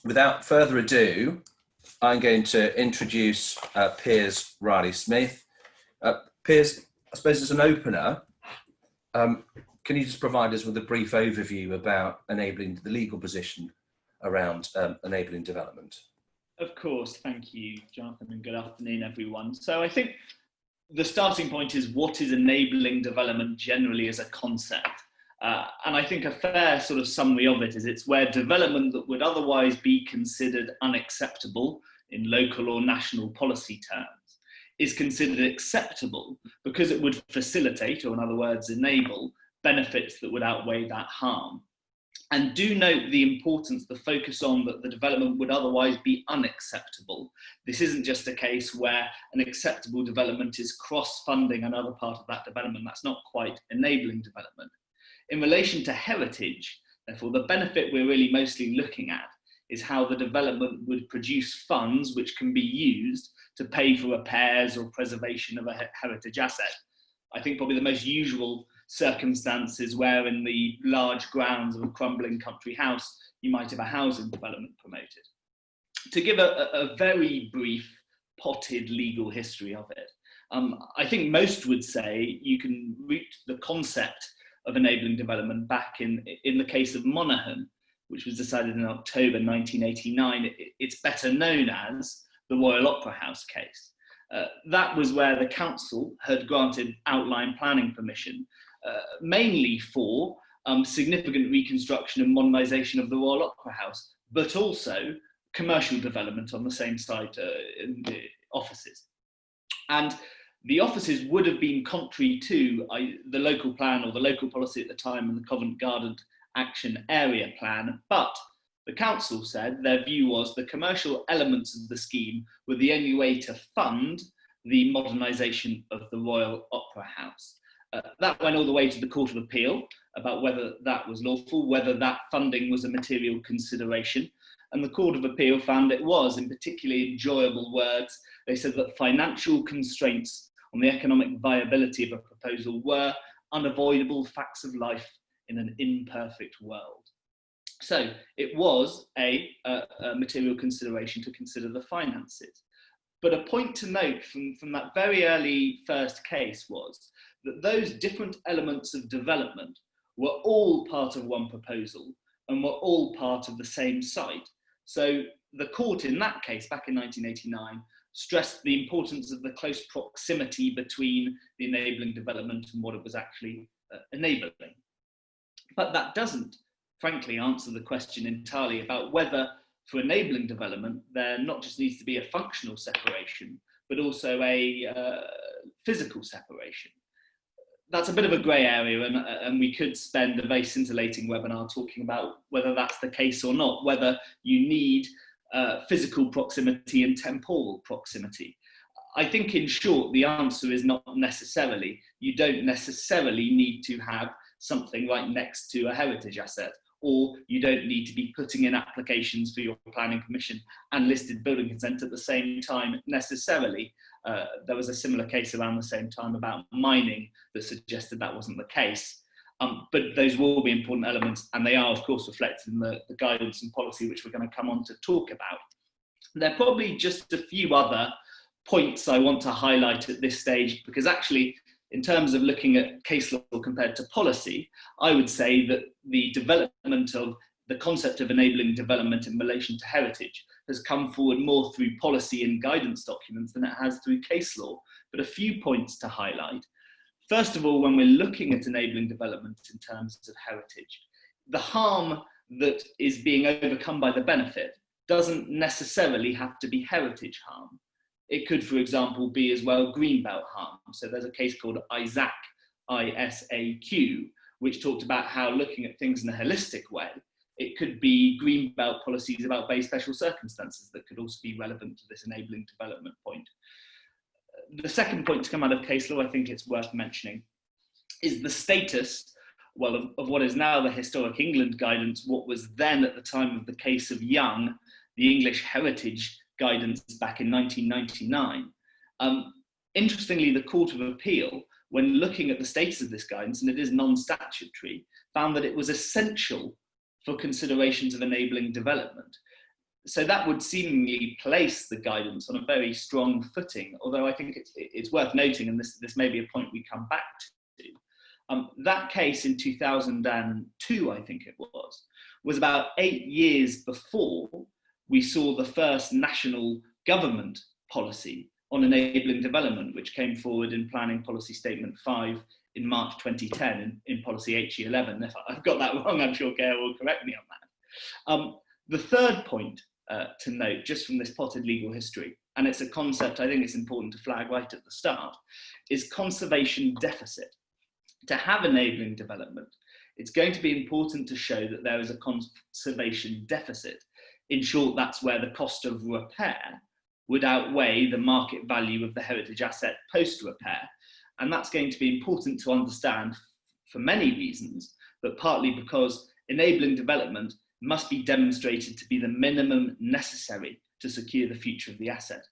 without further ado, I'm going to introduce Piers Riley-Smith. Piers, I suppose as an opener, can you just provide us with a brief overview about enabling the legal position around enabling development? Of course, thank you, Jonathan, and good afternoon, everyone. So I think the starting point is what is enabling development generally as a concept. And I think a fair sort of summary of it is it's where development that would otherwise be considered unacceptable in local or national policy terms is considered acceptable because it would facilitate, or in other words, enable, benefits that would outweigh that harm. And do note the importance, the focus on that the development would otherwise be unacceptable. This isn't just a case where an acceptable development is cross-funding another part of that development. That's not quite enabling development. In relation to heritage, therefore, the benefit we're really mostly looking at is how the development would produce funds which can be used to pay for repairs or preservation of a heritage asset. I think probably the most usual circumstances where in the large grounds of a crumbling country house, you might have a housing development promoted. To give a very brief, potted legal history of it, I think most would say you can root the concept of enabling development back in the case of Monaghan, which was decided in October 1989. It's better known as the Royal Opera House case. That was where the council had granted outline planning permission, mainly for significant reconstruction and modernisation of the Royal Opera House, but also commercial development on the same site in the offices. And the offices would have been contrary to the local plan or the local policy at the time and the Covent Garden Action Area Plan, but the council said their view was the commercial elements of the scheme were the only way to fund the modernisation of the Royal Opera House. That went all the way to the Court of Appeal about whether that was lawful, whether that funding was a material consideration. And the Court of Appeal found it was, in particularly enjoyable words. They said that financial constraints on the economic viability of a proposal were unavoidable facts of life in an imperfect world. So it was a material consideration to consider the finances. But a point to note from that very early first case was that those different elements of development were all part of one proposal and were all part of the same site. So the court in that case, back in 1989, stressed the importance of the close proximity between the enabling development and what it was actually enabling. But that doesn't, frankly, answer the question entirely about whether for enabling development, there not just needs to be a functional separation, but also a physical separation. That's a bit of a grey area, and we could spend a very scintillating webinar talking about whether that's the case or not, whether you need physical proximity and temporal proximity. I think in short, the answer is not necessarily. You don't necessarily need to have something right next to a heritage asset, or you don't need to be putting in applications for your planning permission and listed building consent at the same time necessarily. There was a similar case around the same time about mining that suggested that wasn't the case. But those will be important elements, and they are, of course, reflected in the guidance and policy, which we're going to come on to talk about. There are probably just a few other points I want to highlight at this stage, because actually, in terms of looking at case law compared to policy, I would say that the development of the concept of enabling development in relation to heritage has come forward more through policy and guidance documents than it has through case law. But a few points to highlight. First of all, when we're looking at enabling development in terms of heritage, the harm that is being overcome by the benefit doesn't necessarily have to be heritage harm. It could, for example, be as well greenbelt harm. So there's a case called ISAQ, I-S-A-Q, which talked about how looking at things in a holistic way, it could be greenbelt policies about very special circumstances that could also be relevant to this enabling development point. The second point to come out of case law, I think it's worth mentioning, is the status, well, of what is now the Historic England guidance, what was then at the time of the case of Young, the English Heritage guidance back in 1999. Interestingly, the Court of Appeal, when looking at the status of this guidance, and it is non-statutory, found that it was essential for considerations of enabling development. So that would seemingly place the guidance on a very strong footing, although I think it's worth noting, and this may be a point we come back to, that case in 2002, I think it was about 8 years before we saw the first national government policy on enabling development, which came forward in Planning Policy Statement 5 in March 2010 in Policy HE11. If I've got that wrong, I'm sure Gail will correct me on that. The third point to note, just from this potted legal history, and it's a concept I think it's important to flag right at the start, is conservation deficit. To have enabling development, it's going to be important to show that there is a conservation deficit. In short, that's where the cost of repair would outweigh the market value of the heritage asset post-repair. And that's going to be important to understand for many reasons, but partly because enabling development must be demonstrated to be the minimum necessary to secure the future of the asset.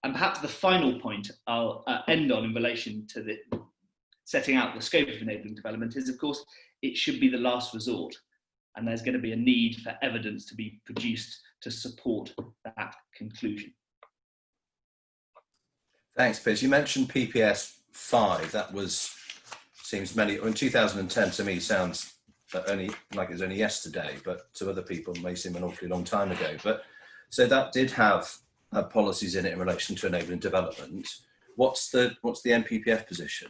And perhaps the final point I'll end on in relation to the setting out the scope of enabling development is, of course, it should be the last resort. And there's going to be a need for evidence to be produced to support that conclusion. Thanks, Piers. You mentioned PPS 5. That seems many, in 2010 to me sounds only like it was only yesterday, but to other people it may seem an awfully long time ago. But so that did have policies in it in relation to enabling development. What's the MPPF position?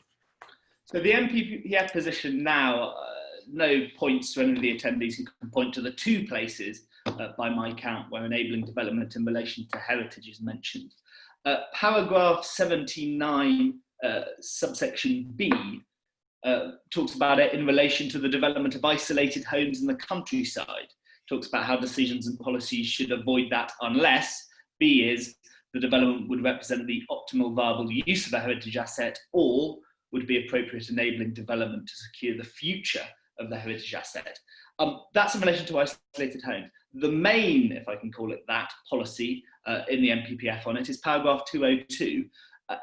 So the MPPF position now, no points to any of the attendees who can point to the two places, by my count, where enabling development in relation to heritage is mentioned. Paragraph 79, subsection B, talks about it in relation to the development of isolated homes in the countryside. Talks about how decisions and policies should avoid that unless, B is, the development would represent the optimal viable use of a heritage asset or would be appropriate enabling development to secure the future of the heritage asset. That's in relation to isolated homes. The main, if I can call it that, policy in the MPPF on it is paragraph 202.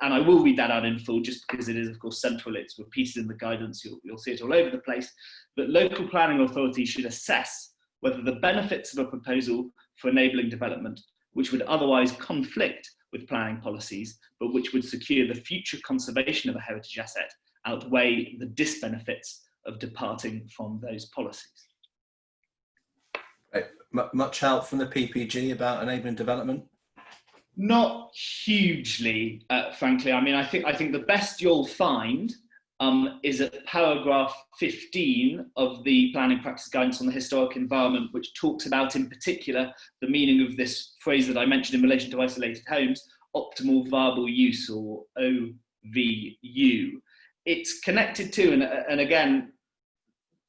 And I will read that out in full just because it is, of course, central. It's repeated in the guidance. You'll see it all over the place. But local planning authorities should assess whether the benefits of a proposal for enabling development, which would otherwise conflict with planning policies, but which would secure the future conservation of a heritage asset, outweigh the disbenefits of departing from those policies. Right. Much help from the PPG about enabling development? Not hugely, frankly. I mean, I think the best you'll find is at paragraph 15 of the Planning Practice Guidance on the Historic Environment, which talks about, in particular, the meaning of this phrase that I mentioned in relation to isolated homes, optimal viable use, or OVU. It's connected to, and again,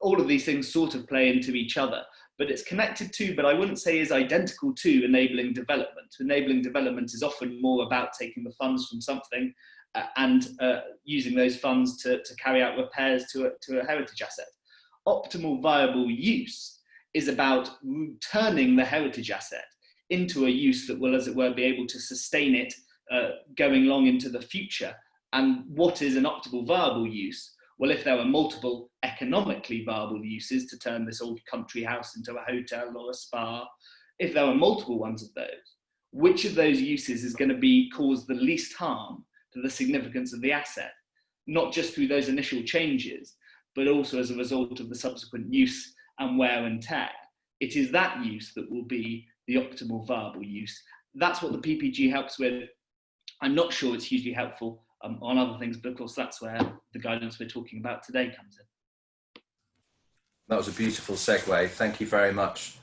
all of these things sort of play into each other, but it's connected to, but I wouldn't say is identical to enabling development. Enabling development is often more about taking the funds from something and using those funds to carry out repairs to a heritage asset. Optimal viable use is about turning the heritage asset into a use that will, as it were, be able to sustain it going long into the future. And what is an optimal viable use? Well, if there are multiple economically viable uses to turn this old country house into a hotel or a spa, if there are multiple ones of those, which of those uses is going to cause the least harm to the significance of the asset, not just through those initial changes, but also as a result of the subsequent use and wear and tear? It is that use that will be the optimal viable use. That's what the PPG helps with. I'm not sure it's hugely helpful on other things, but of course that's where the guidance we're talking about today comes in. That was a beautiful segue. Thank you very much,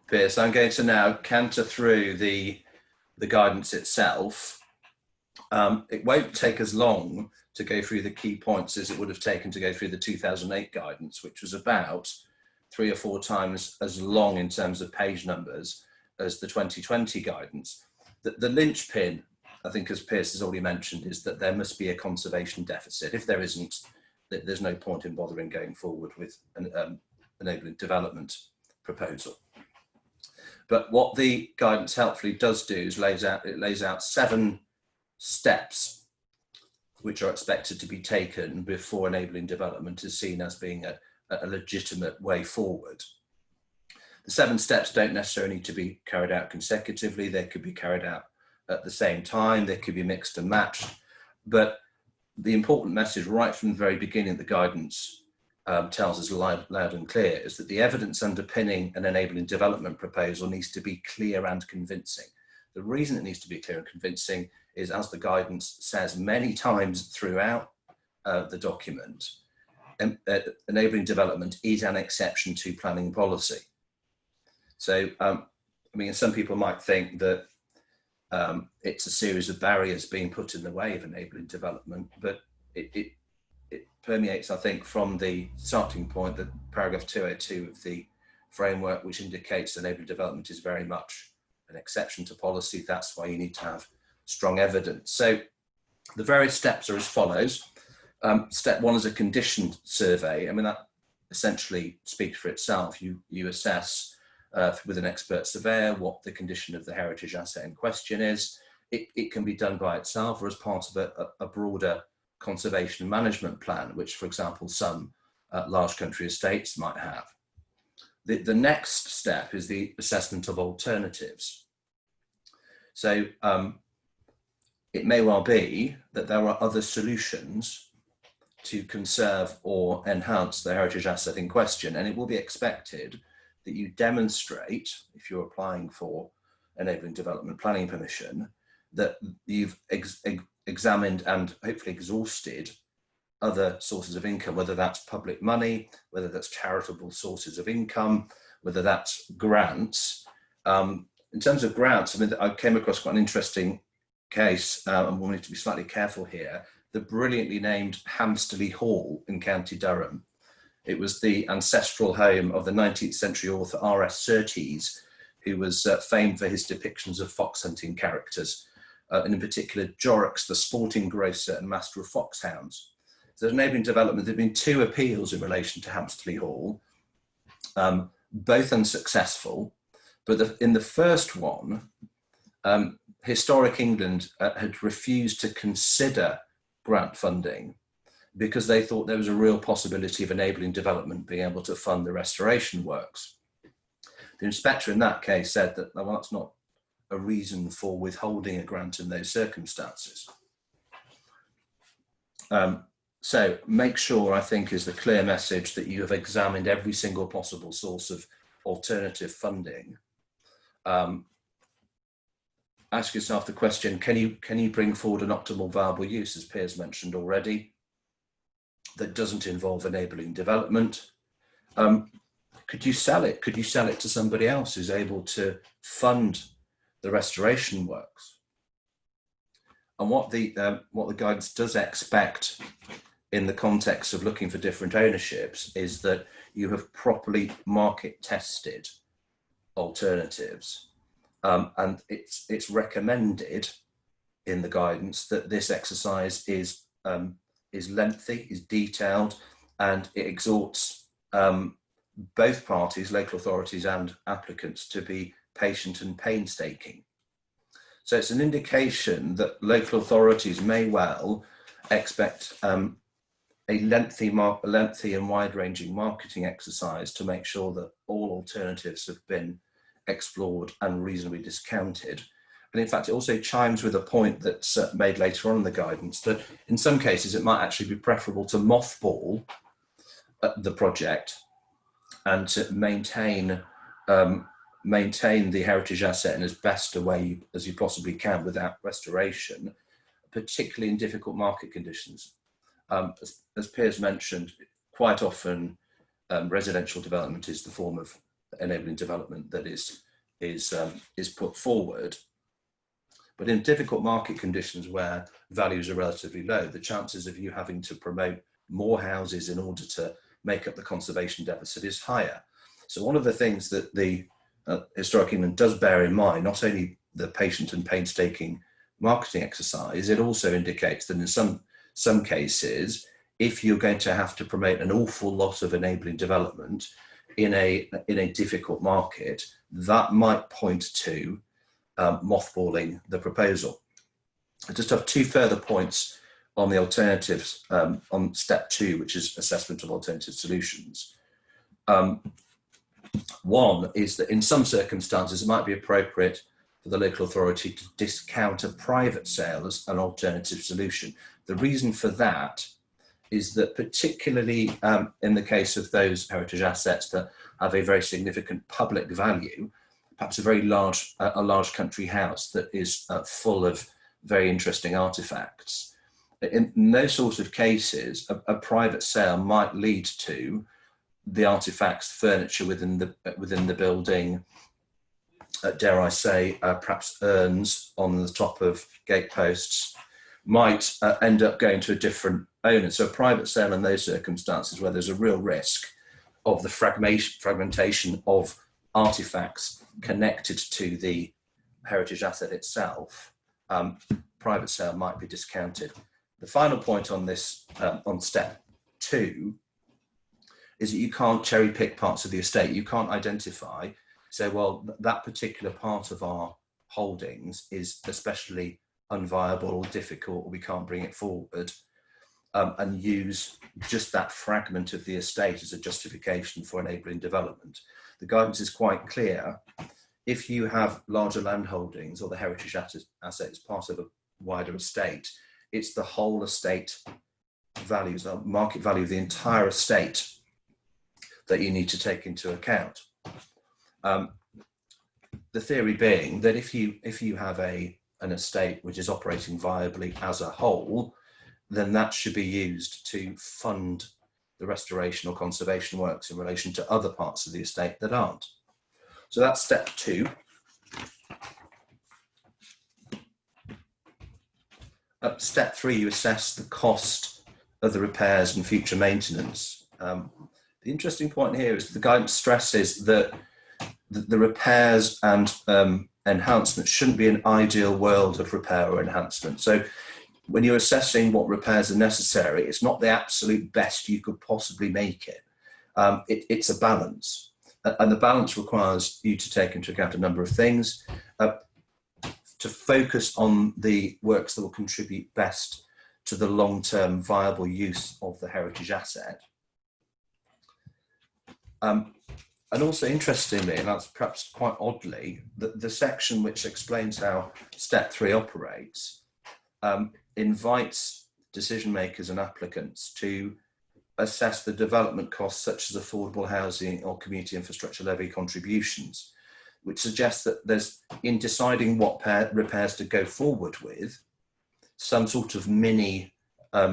Piers. I'm going to now canter through the guidance itself. It won't take as long to go through the key points as it would have taken to go through the 2008 guidance, which was about 3 or 4 times as long in terms of page numbers as the 2020 guidance. The linchpin, I think, as Piers has already mentioned, is that there must be a conservation deficit. If there isn't, there's no point in bothering going forward with an enabling development proposal. But what the guidance helpfully does do is it lays out 7 steps which are expected to be taken before enabling development is seen as being a legitimate way forward. The 7 steps don't necessarily need to be carried out consecutively. They could be carried out at the same time. They could be mixed and matched. But the important message right from the very beginning of the guidance tells us loud and clear is that the evidence underpinning an enabling development proposal needs to be clear and convincing. The reason it needs to be clear and convincing is, as the guidance says many times throughout the document, enabling development is an exception to planning policy. So, I mean, some people might think that it's a series of barriers being put in the way of enabling development, but it permeates, I think, from the starting point, the paragraph 202 of the framework, which indicates enabling development is very much an exception to policy. That's why you need to have strong evidence. So the various steps are as follows. Step 1 is a condition survey. I mean, that essentially speaks for itself. You assess with an expert surveyor what the condition of the heritage asset in question is. It can be done by itself or as part of a broader conservation and management plan, which, for example, some large country estates might have. The next step is the assessment of alternatives. So it may well be that there are other solutions to conserve or enhance the heritage asset in question, and it will be expected that you demonstrate, if you're applying for enabling development planning permission, that you've examined and hopefully exhausted other sources of income, whether that's public money, whether that's charitable sources of income, whether that's grants. In terms of grants, I mean, I came across quite an interesting case, and we'll need to be slightly careful here, the brilliantly named Hamsterley Hall in County Durham. It was the ancestral home of the 19th century author R.S. Surtees, who was famed for his depictions of fox hunting characters, and in particular Jorrocks, the sporting grocer and master of foxhounds. So there's enabling development. There have been 2 appeals in relation to Hamsterley Hall, both unsuccessful, but in the first one, Historic England had refused to consider grant funding because they thought there was a real possibility of enabling development being able to fund the restoration works. The inspector in that case said that, well, that's not a reason for withholding a grant in those circumstances. So make sure, I think, is the clear message that you have examined every single possible source of alternative funding. Ask yourself the question, can you bring forward an optimal viable use, as Piers mentioned already, that doesn't involve enabling development? Could you sell it? Could you sell it to somebody else who's able to fund the restoration works? And what the guidance does expect in the context of looking for different ownerships is that you have properly market tested alternatives. And it's recommended in the guidance that this exercise is lengthy, is detailed, and it exhorts both parties, local authorities and applicants, to be patient and painstaking. So it's an indication that local authorities may well expect a lengthy and wide-ranging marketing exercise to make sure that all alternatives have been explored and reasonably discounted. And in fact, it also chimes with a point that's made later on in the guidance, that in some cases it might actually be preferable to mothball the project and to maintain the heritage asset in as best a way as you possibly can without restoration, particularly in difficult market conditions. As Piers mentioned, quite often residential development is the form of enabling development that is put forward. But in difficult market conditions where values are relatively low, the chances of you having to promote more houses in order to make up the conservation deficit is higher. So one of the things that the Historic England does bear in mind, not only the patient and painstaking marketing exercise, it also indicates that in some cases, if you're going to have to promote an awful lot of enabling development in a difficult market, that might point to mothballing the proposal. I just have 2 further points on the alternatives on step 2, which is assessment of alternative solutions. One is that in some circumstances, it might be appropriate for the local authority to discount a private sale as an alternative solution. The reason for that is that particularly in the case of those heritage assets that have a very significant public value, perhaps a very large country house that is full of very interesting artifacts. In those sorts of cases, a private sale might lead to the artifacts, furniture within the building, dare I say, perhaps urns on the top of gateposts, might end up going to a different owner. So a private sale in those circumstances where there's a real risk of the fragmentation of artifacts connected to the heritage asset itself, private sale might be discounted. The final point on this, on step 2, is that you can't cherry pick parts of the estate. You can't identify, say, well, that particular part of our holdings is especially unviable or difficult, or we can't bring it forward, and use just that fragment of the estate as a justification for enabling development. The guidance is quite clear. If you have larger land holdings or the heritage asset is part of a wider estate, it's the whole estate values, the market value of the entire estate that you need to take into account. The theory being that if you have an estate which is operating viably as a whole, then that should be used to fund the restoration or conservation works in relation to other parts of the estate that aren't. So that's step 2. At step 3, you assess the cost of the repairs and future maintenance. The interesting point here is that the guidance stresses that the repairs and enhancements shouldn't be an ideal world of repair or enhancement. So when you're assessing what repairs are necessary, it's not the absolute best you could possibly make it. It's a balance. And the balance requires you to take into account a number of things, to focus on the works that will contribute best to the long-term viable use of the heritage asset. And also interestingly, and that's perhaps quite oddly, the section which explains how step 3 operates invites decision makers and applicants to assess the development costs such as affordable housing or community infrastructure levy contributions, which suggests that there's, in deciding what repairs to go forward with, some sort of mini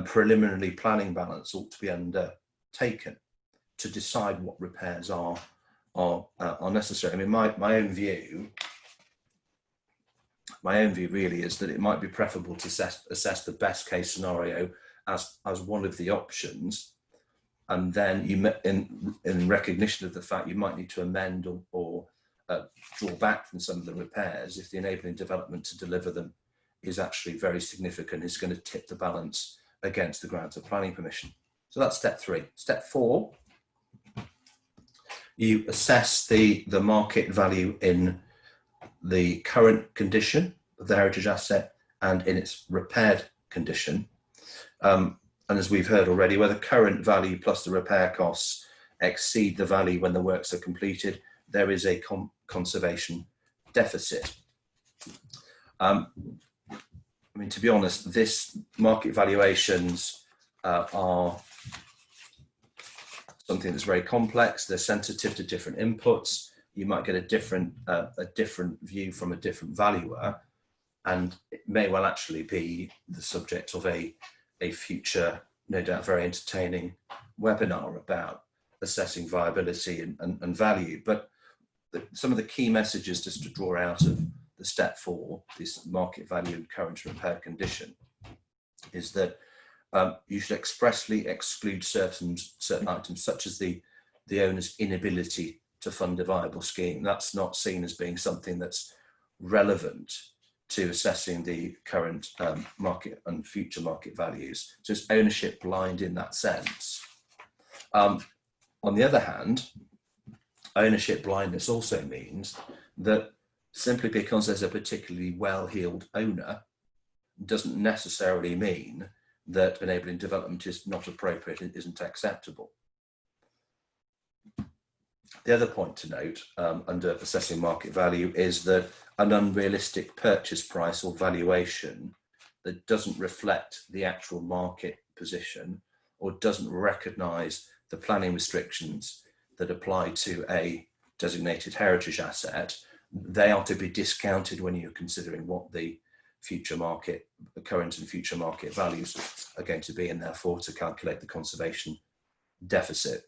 preliminary planning balance ought to be undertaken to decide what repairs are necessary. I mean, my own view really is that it might be preferable to assess the best case scenario as one of the options, and then you, in recognition of the fact you might need to amend or draw back from some of the repairs if the enabling development to deliver them is actually very significant, is going to tip the balance against the grant of planning permission. So that's step 3. Step 4, you assess the market value in the current condition of the heritage asset and in its repaired condition. And as we've heard already, where the current value plus the repair costs exceed the value when the works are completed, there is a conservation deficit. I mean, to be honest, this market valuations are something that's very complex. They're sensitive to different inputs. You might get a different view from a different valuer, and it may well actually be the subject of a future, no doubt very entertaining webinar about assessing viability and value. But some of the key messages just to draw out of the step 4, this market value and current repair condition, is that you should expressly exclude certain items, such as the owner's inability to fund a viable scheme. That's not seen as being something that's relevant to assessing the current market and future market values. So it's ownership blind in that sense. On the other hand, ownership blindness also means that simply because there's a particularly well-heeled owner doesn't necessarily mean that enabling development is not appropriate and isn't acceptable. The other point to note under assessing market value is that an unrealistic purchase price or valuation that doesn't reflect the actual market position or doesn't recognise the planning restrictions that apply to a designated heritage asset, they are to be discounted when you're considering what the future market, the current and future market values are going to be, and therefore to calculate the conservation deficit.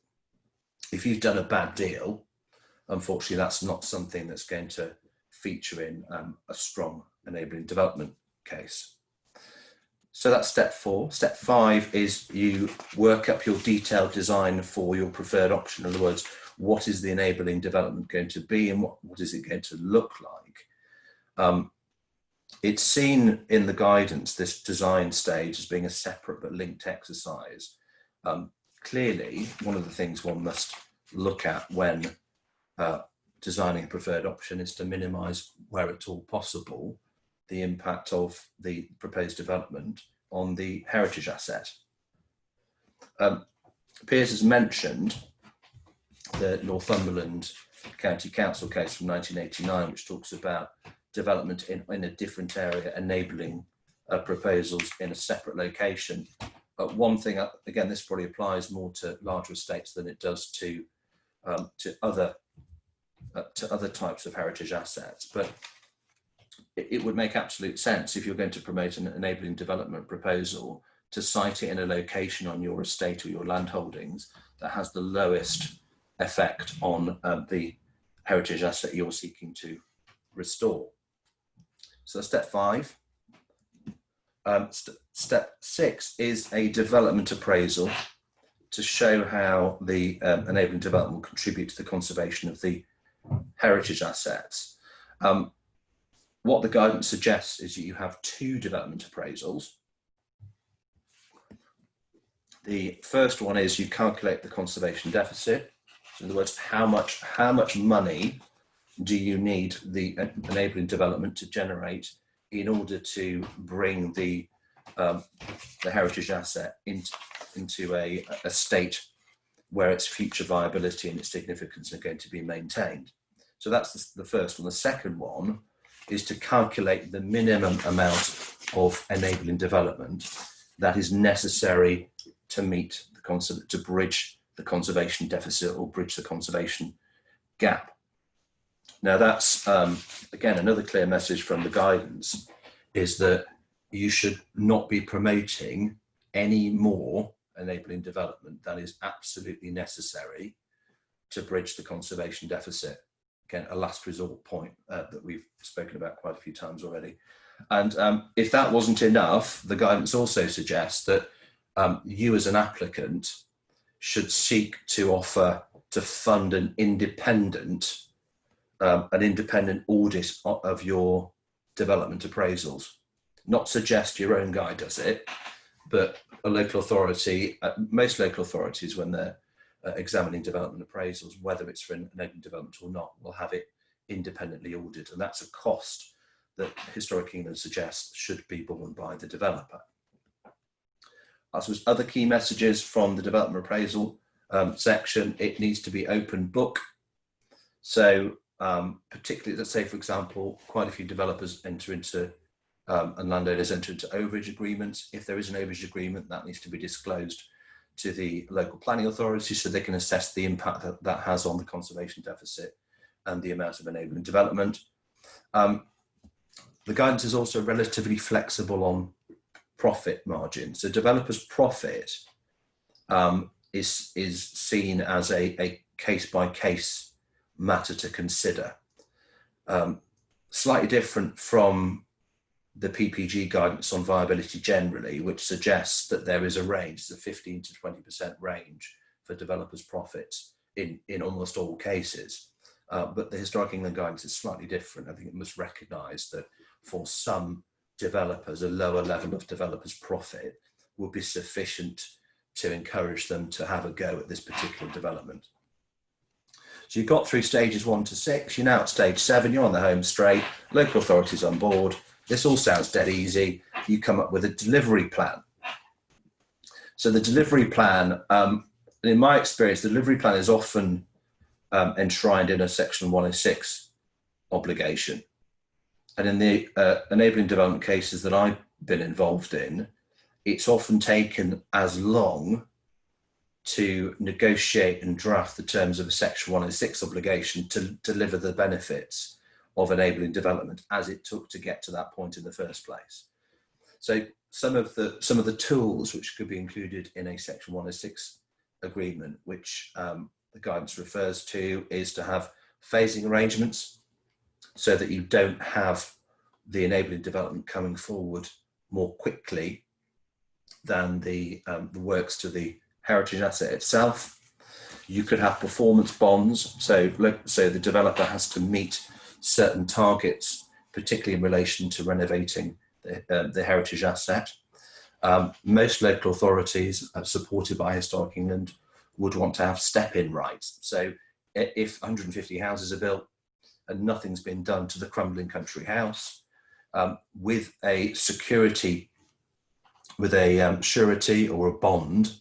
If you've done a bad deal, unfortunately, that's not something that's going to feature in a strong enabling development case. So that's step 4. Step 5 is you work up your detailed design for your preferred option. In other words, what is the enabling development going to be and what is it going to look like? It's seen in the guidance, this design stage, as being a separate but linked exercise. Clearly, one of the things one must look at when designing a preferred option is to minimise, where at all possible, the impact of the proposed development on the heritage asset. Piers has mentioned the Northumberland County Council case from 1989, which talks about development in a different area, enabling proposals in a separate location. One thing, again, this probably applies more to larger estates than it does to other types of heritage assets, but it would make absolute sense if you're going to promote an enabling development proposal to site it in a location on your estate or your land holdings that has the lowest effect on the heritage asset you're seeking to restore. So step 5. Step 6 is a development appraisal to show how the enabling development will contribute to the conservation of the heritage assets. What the guidance suggests is that you have 2 development appraisals. The first one is you calculate the conservation deficit. So in other words, how much money do you need the enabling development to generate in order to bring the heritage asset into a state where its future viability and its significance are going to be maintained. So that's the first one. The second one is to calculate the minimum amount of enabling development that is necessary to meet to bridge the conservation deficit or bridge the conservation gap. Now that's, again, another clear message from the guidance is that you should not be promoting any more enabling development than is absolutely necessary to bridge the conservation deficit. Again, a last resort point that we've spoken about quite a few times already. And if that wasn't enough, the guidance also suggests that you as an applicant should seek to fund an independent audit of your development appraisals. Not suggest your own guy does it, but a local authority, most local authorities, when they're examining development appraisals, whether it's for an enabling development or not, will have it independently audited, and that's a cost that Historic England suggests should be borne by the developer. As with other key messages from the development appraisal section, it needs to be open book. So particularly, let's say, for example, quite a few developers enter into and landowners enter into overage agreements. If there is an overage agreement, that needs to be disclosed to the local planning authority so they can assess the impact that that has on the conservation deficit and the amount of enabling development. The guidance is also relatively flexible on profit margin. So developers' profit is seen as a case-by-case matter to consider. Slightly different from the PPG guidance on viability generally, which suggests that there is a range, the 15 to 20% range for developers' profits in almost all cases. But the Historic England guidance is slightly different. I think it must recognise that for some developers, a lower level of developers' profit would be sufficient to encourage them to have a go at this particular development. So you've got through stages 1 to 6, you're now at stage 7, you're on the home straight, local authorities on board. This all sounds dead easy. You come up with a delivery plan. So the delivery plan, in my experience, the delivery plan is often enshrined in a Section 106 obligation. And in the enabling development cases that I've been involved in, it's often taken as long to negotiate and draft the terms of a Section 106 obligation to deliver the benefits of enabling development as it took to get to that point in the first place. So some of the tools which could be included in a Section 106 agreement, which the guidance refers to, is to have phasing arrangements so that you don't have the enabling development coming forward more quickly than the works to the heritage asset itself. You could have performance bonds, so the developer has to meet certain targets, particularly in relation to renovating the heritage asset. Most local authorities, supported by Historic England, would want to have step-in rights. So if 150 houses are built and nothing's been done to the crumbling country house, with a security, with a surety or a bond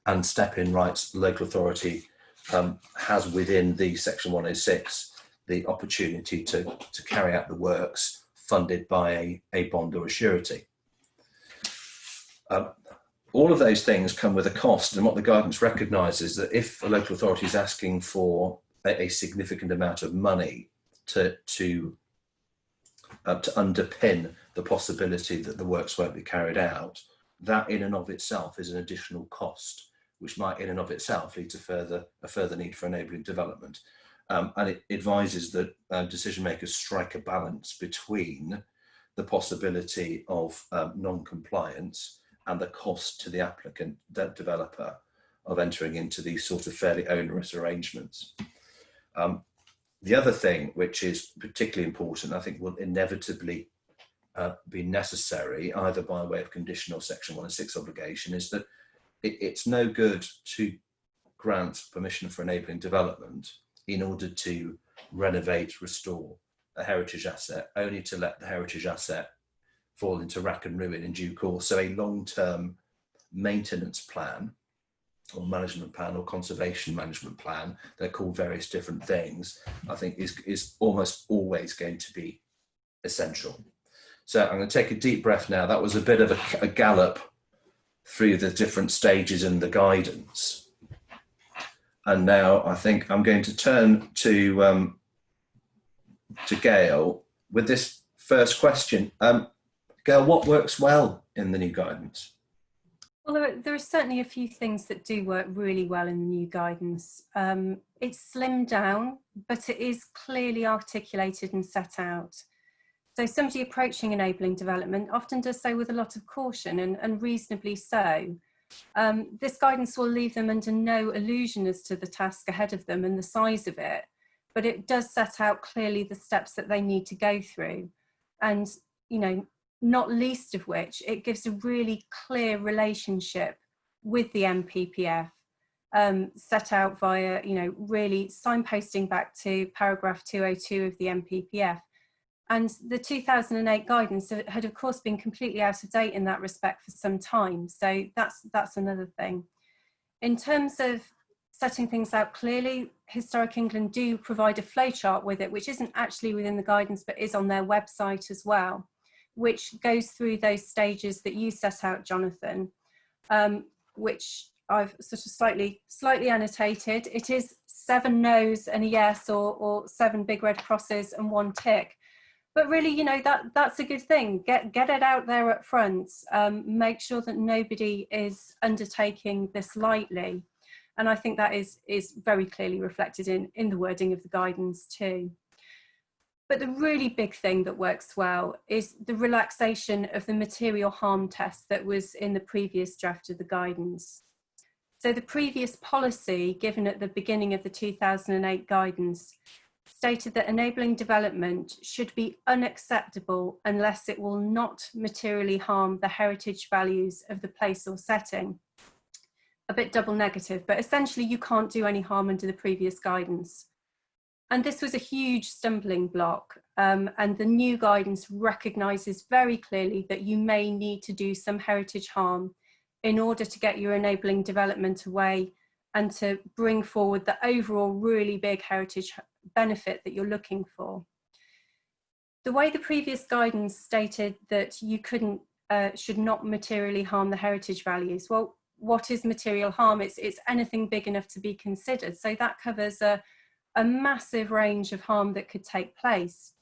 and step-in rights, the local authority has within the Section 106 the opportunity to carry out the works funded by a bond or a surety. All of those things come with a cost, and what the guidance recognises that if a local authority is asking for a significant amount of money to underpin the possibility that the works won't be carried out, that in and of itself is an additional cost, which might in and of itself lead to a further need for enabling development. And it advises that decision makers strike a balance between the possibility of non-compliance and the cost to the applicant, the developer, of entering into these sort of fairly onerous arrangements. The other thing which is particularly important, I think will inevitably be necessary, either by way of condition or Section 106 obligation, is that it's no good to grant permission for enabling development in order to renovate, restore a heritage asset, only to let the heritage asset fall into rack and ruin in due course. So a long-term maintenance plan or management plan or conservation management plan, they're called various different things, I think is almost always going to be essential. So I'm going to take a deep breath now. That was a bit of a gallop through the different stages in the guidance. And now I think I'm going to turn to Gail with this first question. Gail, what works well in the new guidance? Well, there are certainly a few things that do work really well in the new guidance. It's slimmed down, but it is clearly articulated and set out. So somebody approaching enabling development often does so with a lot of caution, and reasonably so. This guidance will leave them under no illusion as to the task ahead of them and the size of it, but it does set out clearly the steps that they need to go through. And, you know, not least of which, it gives a really clear relationship with the MPPF, set out via, you know, really signposting back to paragraph 202 of the MPPF. And the 2008 guidance had, of course, been completely out of date in that respect for some time. So that's another thing. In terms of setting things out clearly, Historic England do provide a flowchart with it, which isn't actually within the guidance, but is on their website as well, which goes through those stages that you set out, Jonathan, which I've sort of slightly annotated. It is 7 no's and a yes, or 7 big red crosses and 1 tick. But really, you know, that's a good thing. Get it out there up front. Make sure that nobody is undertaking this lightly. And I think that is very clearly reflected in the wording of the guidance too. But the really big thing that works well is the relaxation of the material harm test that was in the previous draft of the guidance. So the previous policy given at the beginning of the 2008 guidance stated that enabling development should be unacceptable unless it will not materially harm the heritage values of the place or setting. A bit double negative, but essentially you can't do any harm under the previous guidance. And this was a huge stumbling block, and the new guidance recognises very clearly that you may need to do some heritage harm in order to get your enabling development away and to bring forward the overall really big heritage benefit that you're looking for. The way the previous guidance stated that you should not materially harm the heritage values. Well, what is material harm? It's anything big enough to be considered. So that covers a massive range of harm that could take place.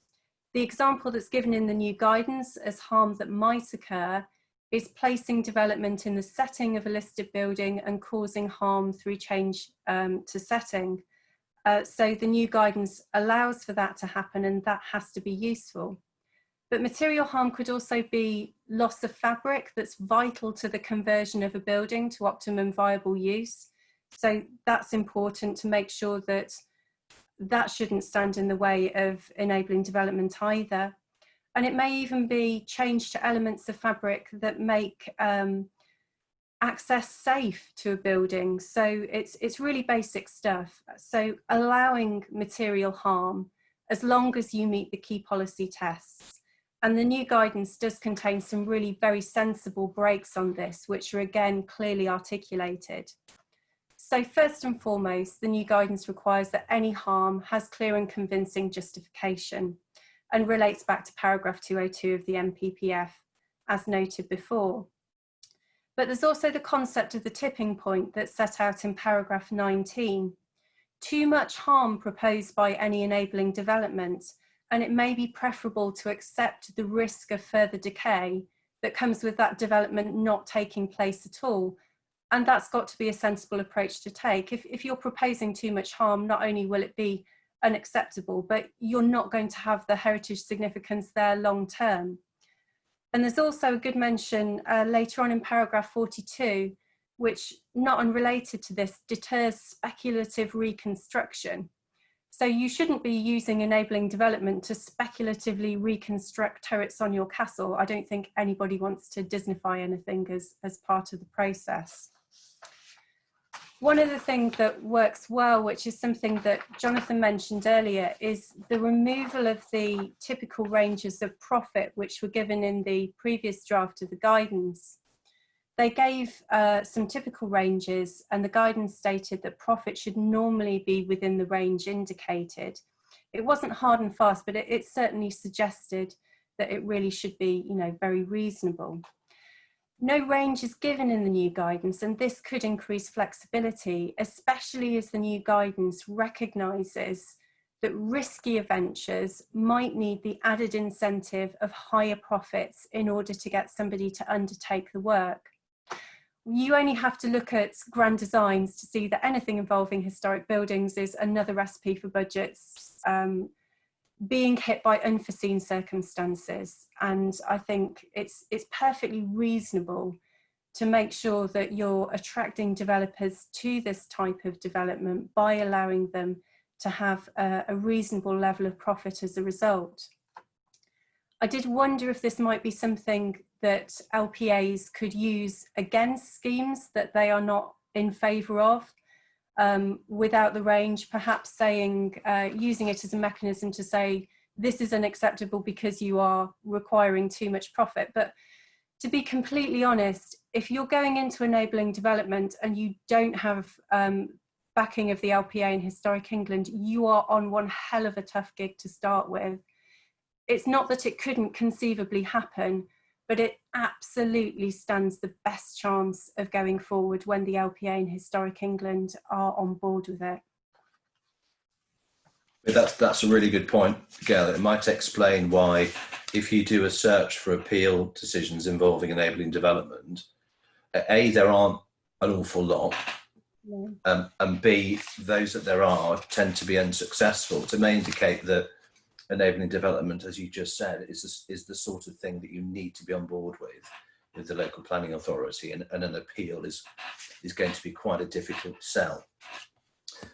The example that's given in the new guidance as harm that might occur is placing development in the setting of a listed building and causing harm through change to setting. So the new guidance allows for that to happen, and that has to be useful. But material harm could also be loss of fabric that's vital to the conversion of a building to optimum viable use. So that's important to make sure that that shouldn't stand in the way of enabling development either. And it may even be change to elements of fabric that make access safe to a building. So it's really basic stuff. So allowing material harm as long as you meet the key policy tests. And the new guidance does contain some really very sensible breaks on this, which are again clearly articulated. So first and foremost, the new guidance requires that any harm has clear and convincing justification and relates back to paragraph 202 of the MPPF, as noted before. But there's also the concept of the tipping point that's set out in paragraph 19. Too much harm proposed by any enabling development, and it may be preferable to accept the risk of further decay that comes with that development not taking place at all. And that's got to be a sensible approach to take. If you're proposing too much harm, not only will it be unacceptable, but you're not going to have the heritage significance there long term. And there's also a good mention later on in paragraph 42, which, not unrelated to this, deters speculative reconstruction. So you shouldn't be using enabling development to speculatively reconstruct turrets on your castle. I don't think anybody wants to Disneyfy anything as part of the process. One other thing that works well, which is something that Jonathan mentioned earlier, is the removal of the typical ranges of profit which were given in the previous draft of the guidance. They gave some typical ranges, and the guidance stated that profit should normally be within the range indicated. It wasn't hard and fast, but it certainly suggested that it really should be, very reasonable. No range is given in the new guidance, and this could increase flexibility, especially as the new guidance recognises that riskier ventures might need the added incentive of higher profits in order to get somebody to undertake the work. You only have to look at grand designs to see that anything involving historic buildings is another recipe for budgets being hit by unforeseen circumstances. And I think it's perfectly reasonable to make sure that you're attracting developers to this type of development by allowing them to have a reasonable level of profit as a result. I did wonder if this might be something that LPAs could use against schemes that they are not in favour of without the range, perhaps saying, using it as a mechanism to say, this is unacceptable because you are requiring too much profit. But to be completely honest, if you're going into enabling development and you don't have backing of the LPA in Historic England, you are on one hell of a tough gig to start with. It's not that it couldn't conceivably happen, but it absolutely stands the best chance of going forward when the LPA in Historic England are on board with it. That's a really good point, Gail. It might explain why, if you do a search for appeal decisions involving enabling development, A, there aren't an awful lot, and B, those that there are tend to be unsuccessful. It may indicate that enabling development, as you just said, is the sort of thing that you need to be on board with the local planning authority, and an appeal is going to be quite a difficult sell.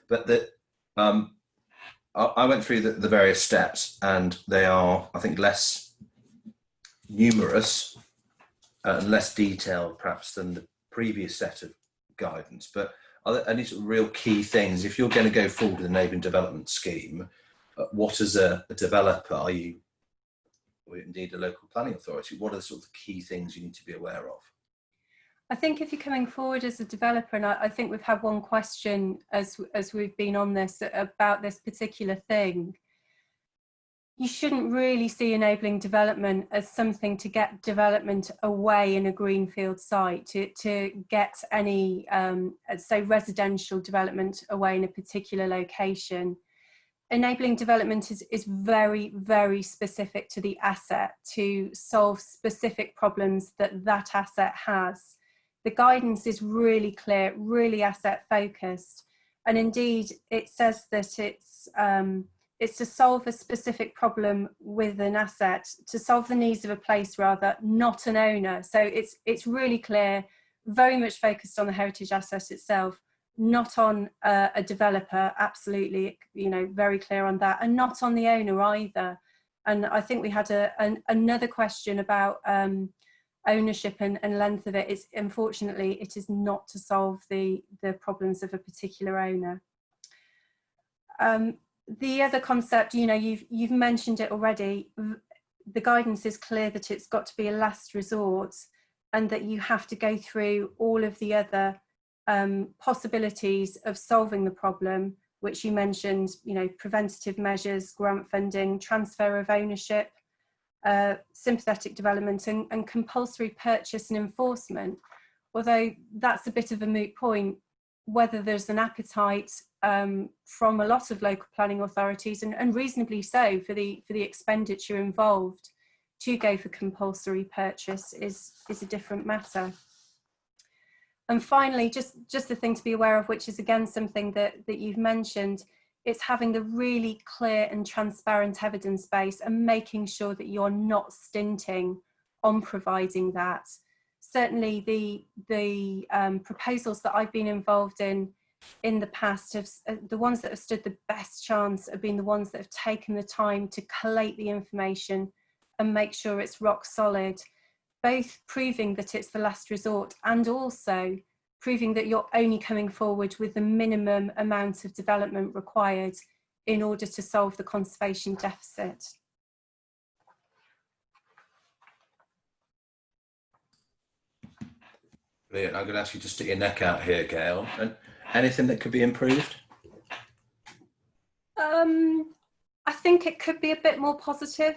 But I went through the various steps, and they are, I think, less numerous and less detailed perhaps than the previous set of guidance. But are there any sort of real key things, if you're going to go forward with an enabling development scheme, what as a developer are you, or indeed a local planning authority, what are the sort of key things you need to be aware of? I think if you're coming forward as a developer, and I think we've had one question as we've been on this about this particular thing, you shouldn't really see enabling development as something to get development away in a greenfield site, to get any, say, residential development away in a particular location. Enabling development is very, very specific to the asset, to solve specific problems that that asset has. The guidance is really clear, really asset focused. And indeed, it says that it's to solve a specific problem with an asset, to solve the needs of a place rather, not an owner. So it's really clear, very much focused on the heritage asset itself, not on a developer, absolutely, you know, very clear on that, and not on the owner either. And I think we had another question about ownership and length of it. It's, unfortunately, it is not to solve the problems of a particular owner. The other concept, you know, you've mentioned it already. The guidance is clear that it's got to be a last resort, and that you have to go through all of the other possibilities of solving the problem, which you mentioned, you know, preventative measures, grant funding, transfer of ownership, sympathetic development, and compulsory purchase and enforcement. Although that's a bit of a moot point, whether there's an appetite from a lot of local planning authorities, and reasonably so, for the expenditure involved to go for compulsory purchase is a different matter. And finally, just the thing to be aware of, which is again something that you've mentioned, it's having the really clear and transparent evidence base and making sure that you're not stinting on providing that. Certainly the proposals that I've been involved in the past, the ones that have stood the best chance have been the ones that have taken the time to collate the information and make sure it's rock solid, both proving that it's the last resort and also proving that you're only coming forward with the minimum amount of development required in order to solve the conservation deficit. Brilliant. I'm going to ask you to stick your neck out here, Gail. And anything that could be improved? I think it could be a bit more positive.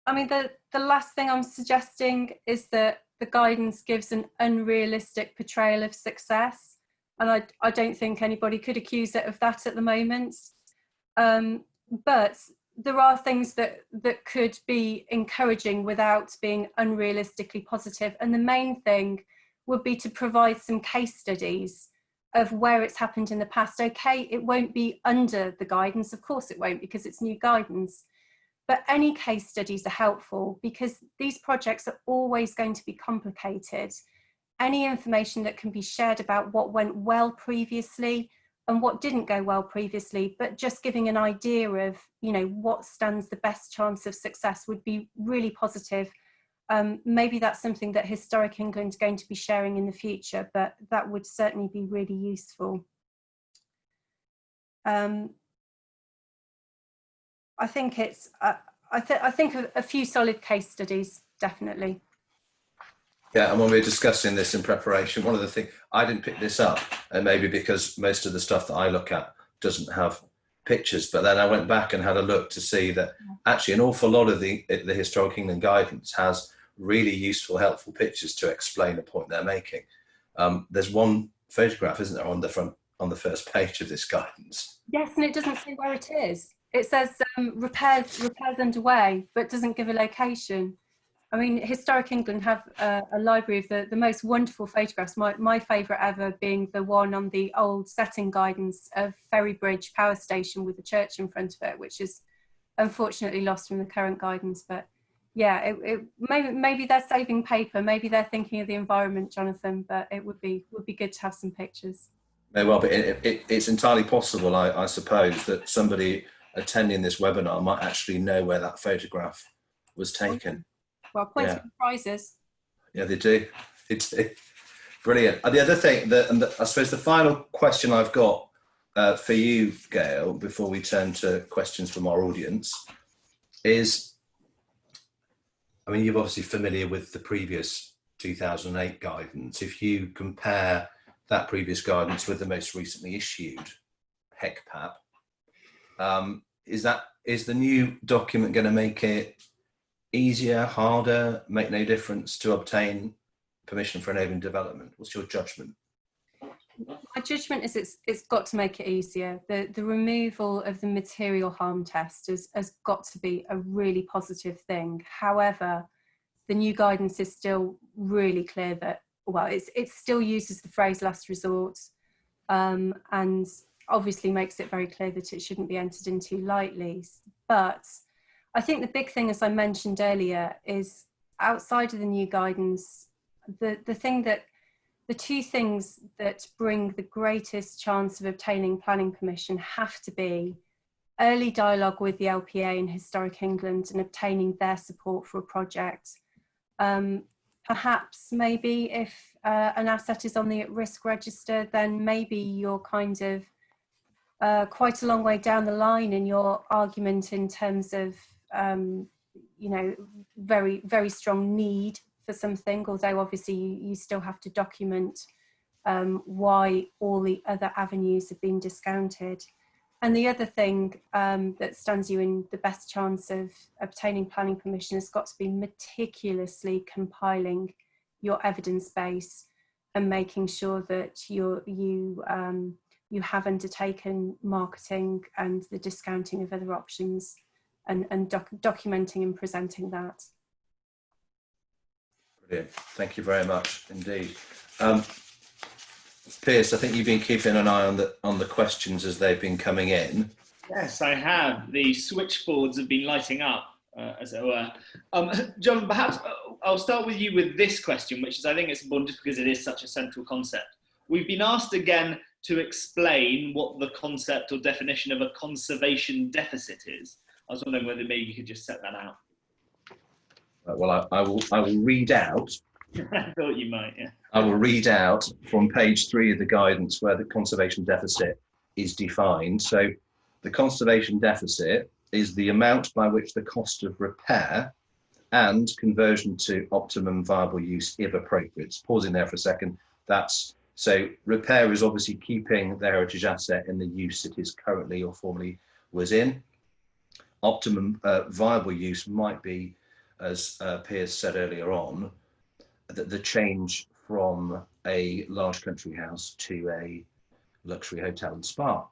I mean, the last thing I'm suggesting is that the guidance gives an unrealistic portrayal of success. And I don't think anybody could accuse it of that at the moment. But there are things that could be encouraging without being unrealistically positive. And the main thing would be to provide some case studies of where it's happened in the past. Okay, it won't be under the guidance, of course it won't, because it's new guidance. But any case studies are helpful, because these projects are always going to be complicated. Any information that can be shared about what went well previously and what didn't go well previously, but just giving an idea of, you know, what stands the best chance of success would be really positive. Maybe that's something that Historic England is going to be sharing in the future, but that would certainly be really useful. I think it's, I think a few solid case studies, definitely. Yeah, and when we were discussing this in preparation, one of the things, I didn't pick this up, and maybe because most of the stuff that I look at doesn't have pictures, but then I went back and had a look to see that actually an awful lot of the Historic England guidance has really useful, helpful pictures to explain the point they're making. There's one photograph, isn't there, on the first page of this guidance? Yes, and it doesn't say where it is. It says repairs underway, but doesn't give a location. I mean, Historic England have a library of the most wonderful photographs. My favourite ever being the one on the old setting guidance of Ferrybridge Power Station with the church in front of it, which is unfortunately lost from the current guidance. But yeah, maybe they're saving paper, maybe they're thinking of the environment, Jonathan. But it would be good to have some pictures. May well, but it's entirely possible, I suppose, that somebody attending this webinar might actually know where that photograph was taken. Well, points and prizes. Yeah, they do. They do. Brilliant. And the other thing, I suppose the final question I've got for you, Gail, before we turn to questions from our audience, is, I mean, you're obviously familiar with the previous 2008 guidance, if you compare that previous guidance with the most recently issued HECPAP, is the new document going to make it easier, harder, make no difference to obtain permission for enabling development? What's your judgment? My judgment is it's got to make it easier. The removal of the material harm test has got to be a really positive thing. However, the new guidance is still really clear that, well, it still uses the phrase last resort, and obviously makes it very clear that it shouldn't be entered into lightly. But I think the big thing, as I mentioned earlier, is outside of the new guidance, the two things that bring the greatest chance of obtaining planning permission have to be early dialogue with the LPA in Historic England and obtaining their support for a project. Perhaps maybe if an asset is on the at-risk register, then maybe you're kind of quite a long way down the line in your argument in terms of, you know, very, very strong need for something, although obviously you still have to document why all the other avenues have been discounted. And the other thing that stands you in the best chance of obtaining planning permission has got to be meticulously compiling your evidence base and making sure that you have undertaken marketing and the discounting of other options and documenting and presenting that. Brilliant. Thank you very much indeed. Piers, I think you've been keeping an eye on the questions as they've been coming in. Yes, I have. The switchboards have been lighting up, as it were. John, perhaps I'll start with you with this question, which is, I think it's important just because it is such a central concept. We've been asked again to explain what the concept or definition of a conservation deficit is. I was wondering whether maybe you could just set that out. Well, I will read out. I thought you might, yeah. I will read out from page 3 of the guidance where the conservation deficit is defined. So the conservation deficit is the amount by which the cost of repair and conversion to optimum viable use, if appropriate. Pausing there for a second. So repair is obviously keeping the heritage asset in the use it is currently or formerly was in. Optimum viable use might be, as Piers said earlier on, the change from a large country house to a luxury hotel and spa.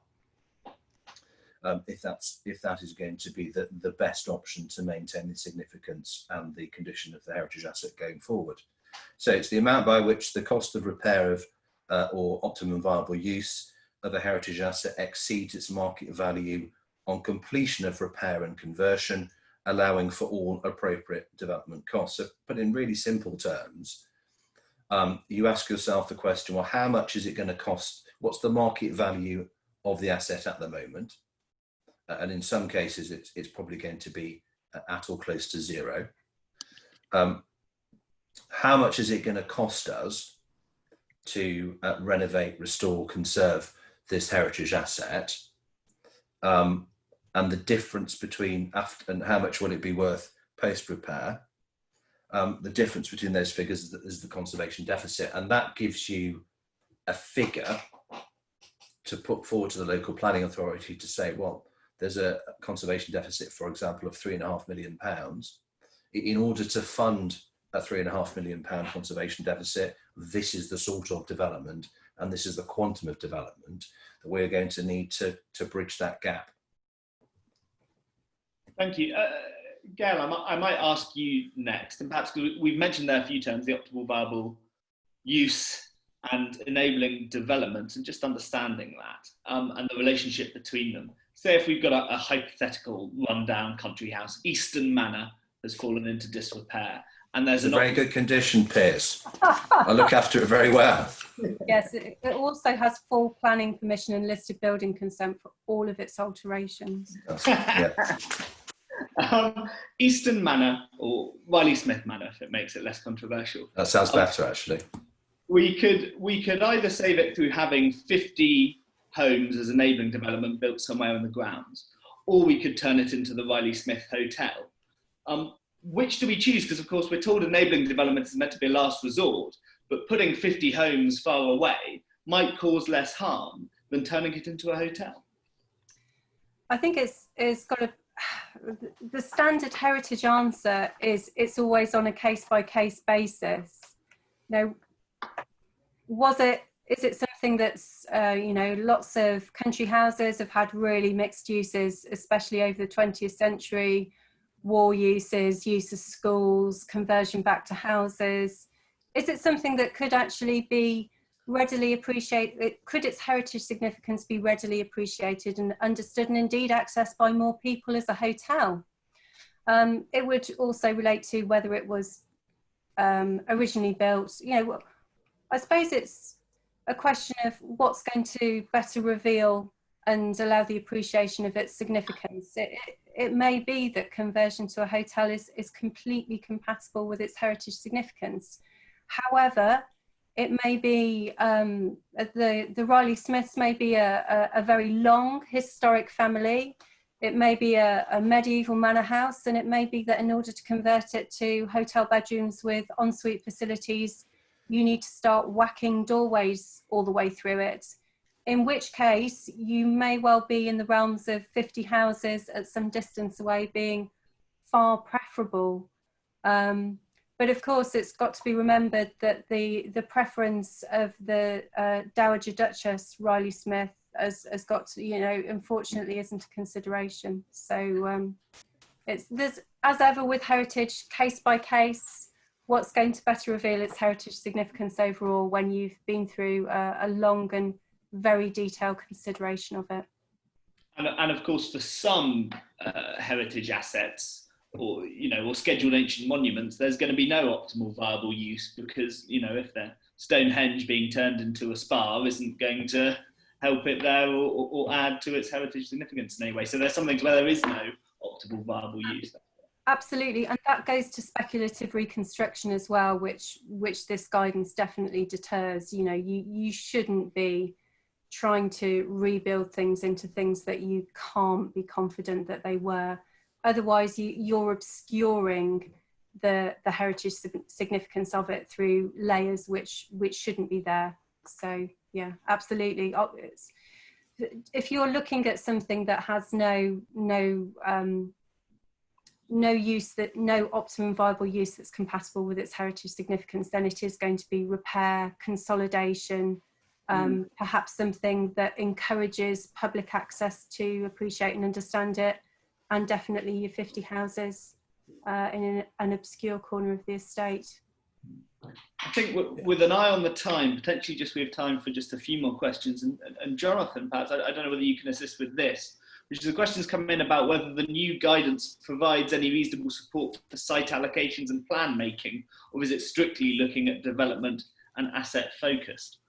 If that is going to be the best option to maintain the significance and the condition of the heritage asset going forward. So it's the amount by which the cost of repair of or optimum viable use of a heritage asset exceeds its market value on completion of repair and conversion, allowing for all appropriate development costs. So put in really simple terms, you ask yourself the question, well, how much is it going to cost? What's the market value of the asset at the moment? And in some cases, it's probably going to be at or close to zero. How much is it going to cost us to renovate, restore, conserve this heritage asset? And the difference between after and how much will it be worth post-repair? The difference between those figures is the conservation deficit, and that gives you a figure to put forward to the local planning authority to say, well, there's a conservation deficit, for example, of £3.5 million. In order to fund a £3.5 million conservation deficit, this is the sort of development and this is the quantum of development that we're going to need to bridge that gap. Thank you. Gail, I might ask you next, and perhaps we've mentioned there a few terms, the optimal viable use and enabling development, and just understanding that and the relationship between them. Say if we've got a hypothetical rundown country house, Easton Manor has fallen into disrepair, and there's a very good condition, Piers. I look after it very well. Yes, it also has full planning permission and listed building consent for all of its alterations. Yeah. Easton Manor, or Riley-Smith Manor, if it makes it less controversial. That sounds better, actually. We could either save it through having 50 homes as enabling development built somewhere in the grounds, or we could turn it into the Riley-Smith Hotel. which do we choose? Because of course we're told enabling development is meant to be a last resort, but putting 50 homes far away might cause less harm than turning it into a hotel. I think it's got the standard heritage answer is it's always on a case-by-case basis. You know, is it something that's, you know, lots of country houses have had really mixed uses, especially over the 20th century, war uses, use of schools, conversion back to houses. Is it something that could actually be readily appreciated? Could its heritage significance be readily appreciated and understood and indeed accessed by more people as a hotel? It would also relate to whether it was originally built. You know, I suppose it's a question of what's going to better reveal and allow the appreciation of its significance. It may be that conversion to a hotel is completely compatible with its heritage significance. However, it may be, the Riley-Smiths may be a very long historic family. It may be a medieval manor house, and it may be that in order to convert it to hotel bedrooms with ensuite facilities, you need to start whacking doorways all the way through it. In which case, you may well be in the realms of 50 houses at some distance away being far preferable. But of course, it's got to be remembered that the preference of the Dowager Duchess Riley-Smith has got to, you know, unfortunately isn't a consideration. So there's, as ever with heritage, case by case, what's going to better reveal its heritage significance overall when you've been through a long and very detailed consideration of it. And of course, for some heritage assets, or or scheduled ancient monuments, there's going to be no optimal viable use, because if the Stonehenge being turned into a spa isn't going to help it there or add to its heritage significance in any way. So there's some things where there is no optimal viable use. Absolutely, and that goes to speculative reconstruction as well, which this guidance definitely deters. You shouldn't be trying to rebuild things into things that you can't be confident that they were. Otherwise, you're obscuring the heritage significance of it through layers which shouldn't be there. So yeah, absolutely. If you're looking at something that has no optimum viable use that's compatible with its heritage significance, then it is going to be repair, consolidation, perhaps something that encourages public access to appreciate and understand it, and definitely your 50 houses in an obscure corner of the estate. I think with an eye on the time, potentially we have time for just a few more questions. And Jonathan, perhaps, I don't know whether you can assist with this, which is the questions come in about whether the new guidance provides any reasonable support for site allocations and plan making, or is it strictly looking at development and asset focused?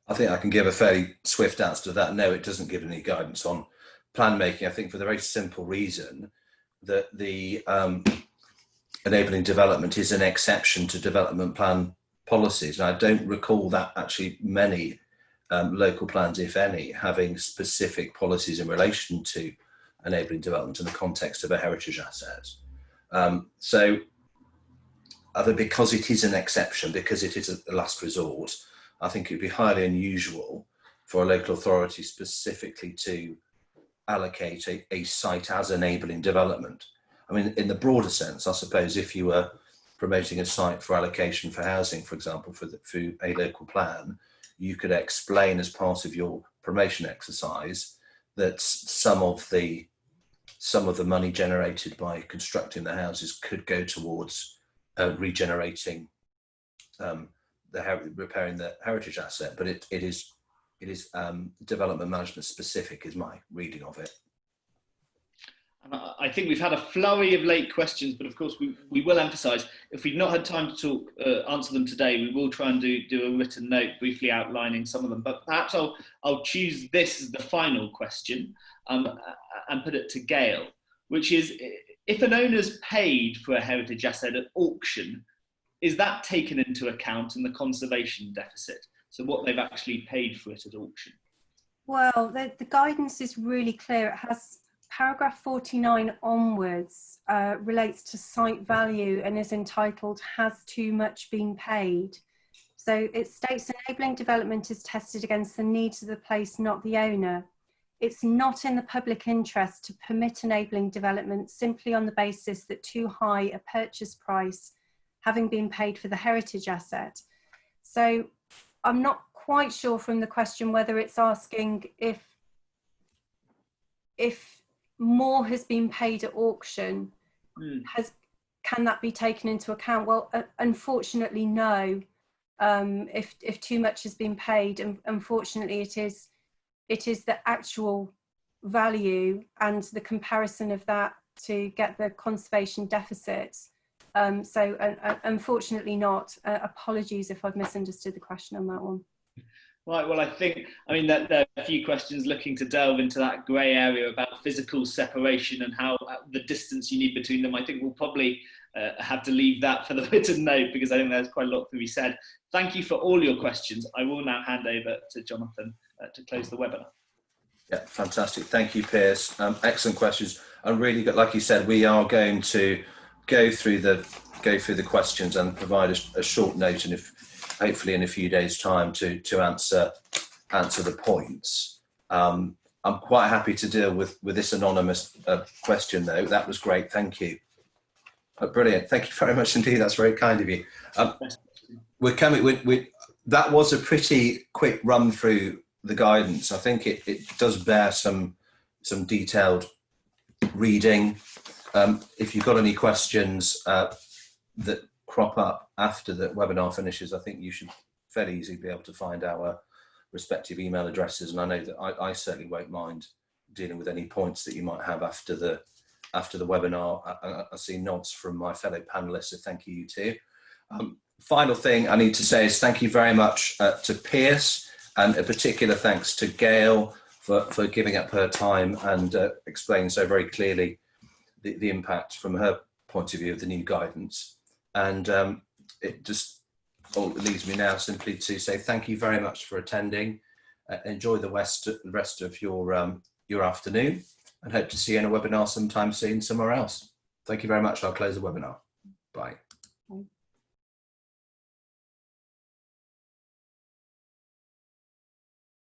I think I can give a fairly swift answer to that. No, it doesn't give any guidance on plan making. I think for the very simple reason that the enabling development is an exception to development plan policies. And I don't recall that actually many local plans, if any, having specific policies in relation to enabling development in the context of a heritage asset. So I think because it is an exception, because it is a last resort, I think it would be highly unusual for a local authority specifically to allocate a site as enabling development. I mean, in the broader sense, I suppose if you were promoting a site for allocation for housing, for example, for a local plan, you could explain as part of your promotion exercise that some of the money generated by constructing the houses could go towards regenerating, repairing the heritage asset. But it is development management specific, is my reading of it. I think we've had a flurry of late questions, but of course we will emphasise, if we've not had time to answer them today, we will try and do a written note briefly outlining some of them. But perhaps I'll choose this as the final question and put it to Gail, which is, if an owner's paid for a heritage asset at auction, is that taken into account in the conservation deficit? So what they've actually paid for it at auction? Well, the guidance is really clear. It has paragraph 49 onwards relates to site value and is entitled "Has Too Much Been Paid?" So it states enabling development is tested against the needs of the place, not the owner. It's not in the public interest to permit enabling development simply on the basis that too high a purchase price having been paid for the heritage asset. So I'm not quite sure from the question whether it's asking if more has been paid at auction, can that be taken into account? Well, unfortunately, no. If too much has been paid, and unfortunately it is the actual value and the comparison of that to get the conservation deficit. So unfortunately not. Apologies if I've misunderstood the question on that one. Right, well, I mean, there are a few questions looking to delve into that grey area about physical separation and how the distance you need between them. I think we'll probably have to leave that for the written note, because I think there's quite a lot to be said. Thank you for all your questions. I will now hand over to Jonathan to close the webinar. Yeah, fantastic. Thank you, Piers. Excellent questions. And really good, like you said, we are going to go through the questions and provide a short note, and hopefully in a few days' time to answer the points. I'm quite happy to deal with this anonymous question, though. That was great. Thank you. Brilliant. Thank you very much indeed. That's very kind of you. We're coming. That was a pretty quick run through the guidance. I think it does bear some detailed reading. If you've got any questions that crop up after the webinar finishes, I think you should fairly easily be able to find our respective email addresses. And I know that I certainly won't mind dealing with any points that you might have after the webinar. I see nods from my fellow panelists, so thank you too. Final thing I need to say is thank you very much to Piers, and a particular thanks to Gail for giving up her time and explaining so very clearly the impact from her point of view of the new guidance. And it just leaves me now simply to say thank you very much for attending. Enjoy the rest of your afternoon, and hope to see you in a webinar sometime soon somewhere else. Thank you very much. I'll close the webinar. Bye.